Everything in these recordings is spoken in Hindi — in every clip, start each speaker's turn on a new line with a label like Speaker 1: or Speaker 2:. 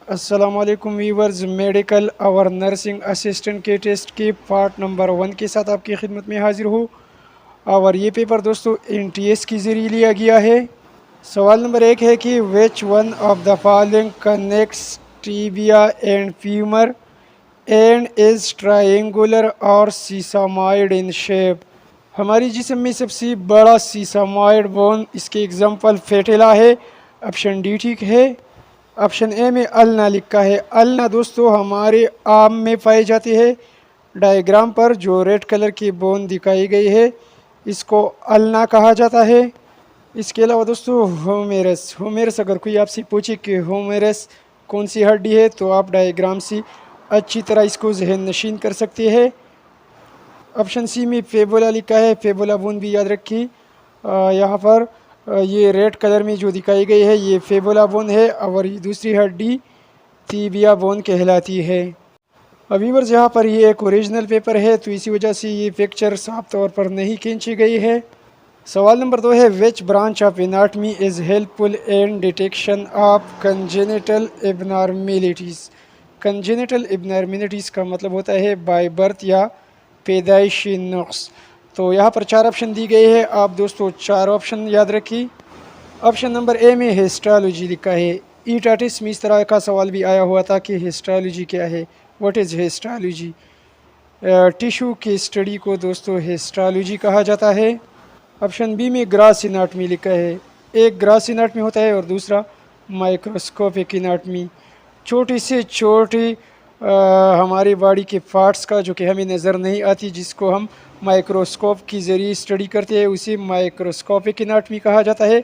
Speaker 1: अस्सलामुअलैकुम वीवर्स, मेडिकल और नर्सिंग असिस्टेंट के टेस्ट के पार्ट नंबर 1 के साथ आपकी खिदमत में हाजिर हूँ। और ये पेपर दोस्तों एनटीएस के ज़रिए लिया गया है। सवाल नंबर 1 है कि विच one of the following connects tibia and femur and is triangular और सीसामॉइड इन शेप। हमारी जिस्म में सबसे बड़ा सीसामॉइड बोन, इसके एग्जांपल फेटेला है। ऑप्शन डी ठीक है। ऑप्शन ए में अल्ना लिखा है। अल्ना दोस्तों हमारे आम में पाई जाती है। डायग्राम पर जो रेड कलर की बोन दिखाई गई है इसको अल्ना कहा जाता है। इसके अलावा दोस्तों होमेरस होमेरस अगर कोई आपसे पूछे कि होमेरस कौन सी हड्डी है तो आप डायग्राम से अच्छी तरह इसको जहन नशीन कर सकते हैं। ऑप्शन सी में फेबोला लिखा है। फेबोला बोन भी याद रखिए। यहाँ पर ये रेड कलर में जो दिखाई गई है ये फेबोला बोन है और ये दूसरी हड्डी तीबिया बोन कहलाती है। वीवर्स यहाँ पर ये एक ओरिजिनल पेपर है तो इसी वजह से ये पिक्चर साफ तौर पर नहीं खींची गई है। सवाल नंबर 2 है which branch of anatomy is helpful in detection of congenital abnormalities. Congenital abnormalities का मतलब होता है बाय बर्थ या पैदाइशी नुक्स। तो यहाँ पर 4 ऑप्शन दी गई है। आप दोस्तों 4 ऑप्शन याद रखिए। ऑप्शन नंबर ए में हिस्टोलॉजी लिखा है। ई टाटिस में इस तरह का सवाल भी आया हुआ था कि हिस्टोलॉजी क्या है, व्हाट इज़ हिस्टोलॉजी। टिश्यू की स्टडी को दोस्तों हिस्टोलॉजी कहा जाता है। ऑप्शन बी में ग्रास एनाटमी लिखा है। एक ग्रास एनाटमी होता है और दूसरा माइक्रोस्कोपिक एनाटमी। छोटी से छोटी हमारी बॉडी के पार्ट्स का जो कि हमें नज़र नहीं आती, जिसको हम माइक्रोस्कोप के ज़रिए स्टडी करते हैं, उसे माइक्रोस्कोपिक एनाटमी कहा जाता है।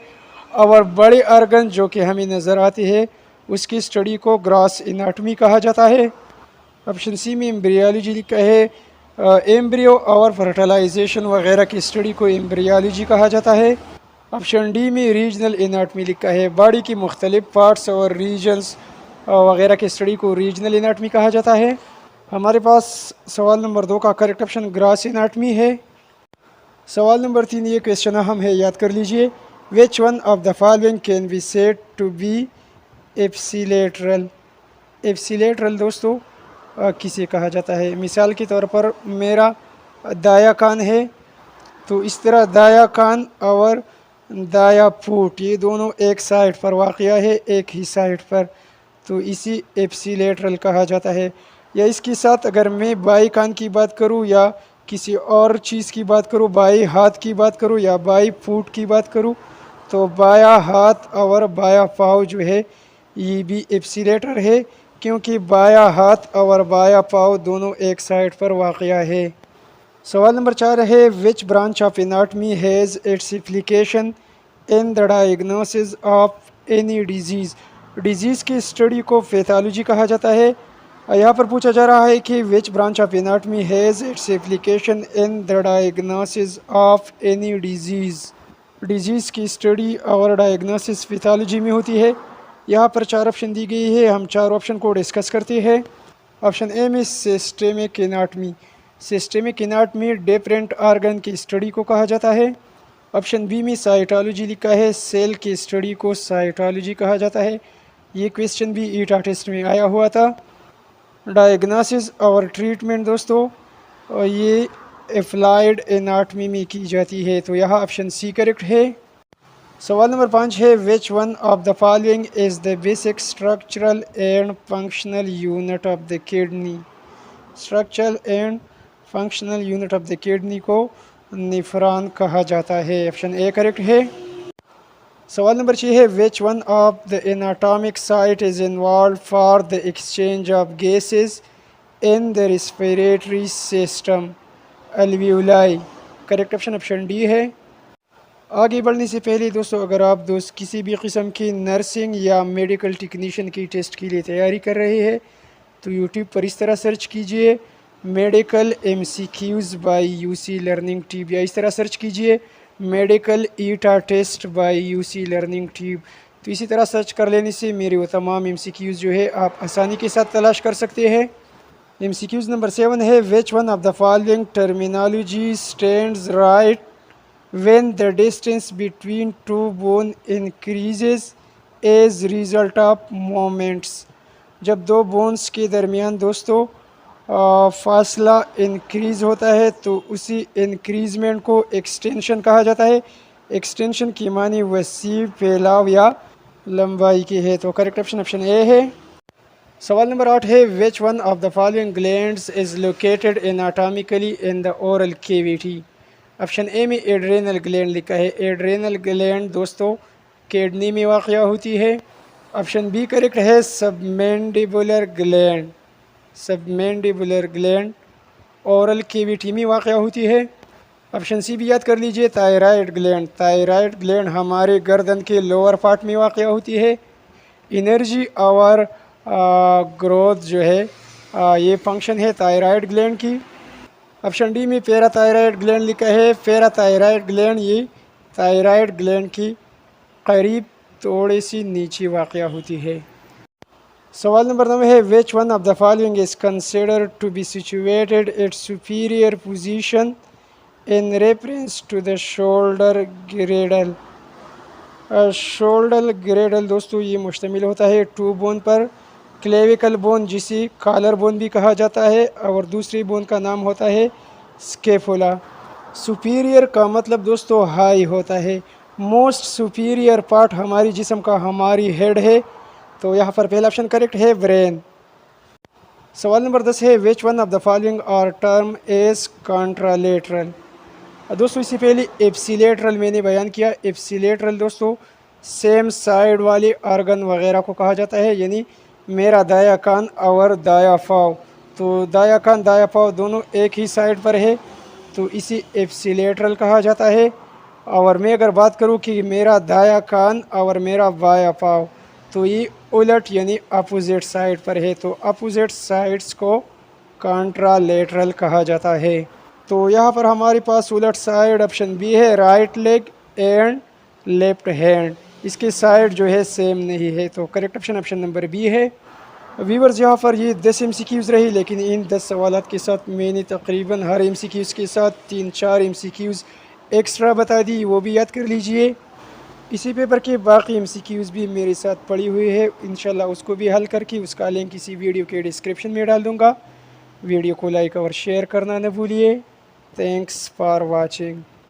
Speaker 1: और बड़े ऑर्गन जो कि हमें नज़र आते हैं उसकी स्टडी को ग्रास एनाटमी कहा जाता है। ऑप्शन सी में एम्ब्रियोलॉजी लिखा है। एम्ब्रियो और फर्टिलाइजेशन वगैरह की स्टडी को एम्ब्रियोलॉजी कहा जाता है। ऑप्शन डी में रीजनल एनाटमी लिखा है। बॉडी की मुख्तलिफ पार्ट्स और रीजन्स वगैरह की स्टडी को रीजनल एनाटमी कहा जाता है। हमारे पास सवाल नंबर 2 का करेक्ट ऑप्शन ग्रास एनाटमी है। सवाल नंबर 3 ये क्वेश्चन अहम है, याद कर लीजिए। Which one of the following can be said to be ipsilateral. Ipsilateral दोस्तों किसे कहा जाता है। मिसाल के तौर पर मेरा दाया कान है तो इस तरह दाया कान और दाया फूट ये दोनों एक साइड पर वाक़या है, एक ही साइड पर, तो इसी एप्सिलेटरल कहा जाता है। या इसके साथ अगर मैं बाई कान की बात करूं या किसी और चीज़ की बात करूं, बाई हाथ की बात करूं या बाई फूट की बात करूं, तो बाया हाथ और बाया पाँव जो है ये भी एप्सिलेटर है, क्योंकि बाया हाथ और बाया पाँव दोनों एक साइड पर वाक़या है। सवाल नंबर 4 है which branch of anatomy has its application in the diagnosis of any disease. Disease की स्टडी को पैथोलॉजी कहा जाता है। यहाँ पर पूछा जा रहा है कि which branch of anatomy has its application in the diagnosis of any disease. Disease की स्टडी और डायग्नोसिस पैथोलॉजी में होती है। यहाँ पर 4 ऑप्शन दी गई है, हम 4 ऑप्शन को डिस्कस करते हैं। ऑप्शन ए में systemic anatomy. Systemic anatomy different organ की स्टडी को कहा जाता है। ऑप्शन बी में साइटोलॉजी लिखा है। सेल की स्टडी को साइटोलॉजी कहा जाता है। ये क्वेश्चन भी ईटा टेस्ट में आया हुआ था। डायग्नोसिस और ट्रीटमेंट दोस्तों ये एप्लाइड एनाटमी में की जाती है, तो यहाँ ऑप्शन सी करेक्ट है। सवाल नंबर 5 है which one of the following is the basic structural and functional unit of the kidney. Structural and functional unit of the kidney को निफरान कहा जाता है। ऑप्शन ए करेक्ट है। सवाल नंबर 6 है which one of the anatomic site is involve for the exchange of gases in the respiratory system. Alveoli. Correct option option D है। आगे बढ़ने से पहले दोस्तों अगर आप किसी भी किस्म की नर्सिंग या मेडिकल टेक्नीशियन की टेस्ट के लिए तैयारी कर रहे हैं तो यूट्यूब पर इस तरह सर्च कीजिए medical MCQs by UC learning tube, या इस तरह सर्च कीजिए मेडिकल ईटा test by UC learning tube. तो इसी तरह सर्च कर लेने से मेरे वो तमाम MCQs जो है आप आसानी के साथ तलाश कर सकते हैं। MCQs नंबर 7 है which one of the following terminology stands right when the distance between two bone increases as result of moments। जब दो बोन्स के दरमियान दोस्तों फासला इंक्रीज़ होता है तो उसी इंक्रीज़मेंट को एक्सटेंशन कहा जाता है। एक्सटेंशन की मानी वसी फैलाव या लंबाई की है। तो करेक्ट ऑप्शन ऑप्शन ए है। सवाल नंबर 8 है, which one of the following glands is located anatomically in the oral cavity. Option A में एड्रेनल ग्लैंड लिखा है। एड्रेनल ग्लैंड दोस्तों किडनी में वाक़या होती है। ऑप्शन बी करेक्ट है, submandibular gland. Submandibular gland oral cavity में वाक़या होती है। ऑप्शन सी भी याद कर लीजिए, थायराइड ग्लैंड। थायराइड ग्लैंड हमारे गर्दन के लोअर पार्ट में वाक़या होती है। एनर्जी और ग्रोथ जो है ये फंक्शन है थायराइड ग्लैंड की। ऑप्शन डी में पैराथायराइड ग्लैंड लिखा है। पैराथायराइड ग्लैंड ये थायराइड ग्लैंड की करीब थोड़ी सी नीचे वाक़या होती है। सवाल नंबर 9 है, which one of the following is considered to be situated at superior position in reference to the shoulder girdle. Shoulder girdle दोस्तों ये मुश्तमिल होता है टू बोन पर। क्लेविकल बोन जिसे कॉलर बोन भी कहा जाता है और दूसरी बोन का नाम होता है स्केफुला। सुपीरियर का मतलब दोस्तों हाई होता है। मोस्ट सुपीरियर पार्ट हमारी जिस्म का हमारी हेड है। तो यहाँ पर पहला ऑप्शन करेक्ट है, ब्रेन। सवाल नंबर 10 है, which one of the following are term as contralateral. दोस्तों इससे पहले एप्सिलेटरल मैंने बयान किया। एप्सिलेटरल दोस्तों सेम साइड वाले आर्गन वगैरह को कहा जाता है, यानी मेरा दाया कान और दाया पाँव। तो दाया कान दाया पाँव दोनों एक ही साइड पर है तो इसी एप्सिलेटरल कहा जाता है। और मैं अगर बात करूं कि मेरा दाया कान और मेरा बाया पाँव तो ये उलट यानी अपोजिट साइड पर है, तो अपोजिट साइड्स को कॉन्ट्रालेटरल कहा जाता है। तो यहाँ पर हमारे पास उलट साइड ऑप्शन बी है, right leg and left hand. इसके साइड जो है सेम नहीं है। तो correct option option number B है। व्यूवर्स यहाँ पर ये 10 MCQs रही, लेकिन इन 10 सवालात के साथ मैंने तकरीबन हर MCQs के साथ 3-4 MCQs एक्स्ट्रा बता दी, वो भी याद कर लीजिए। इसी पेपर के बाकी MCQs भी मेरे साथ पड़ी हुई है, इंशाल्लाह उसको भी हल करके उसका लिंक इसी वीडियो के डिस्क्रिप्शन में डाल दूँगा। वीडियो को लाइक और शेयर करना न भूलिए। Thanks for watching.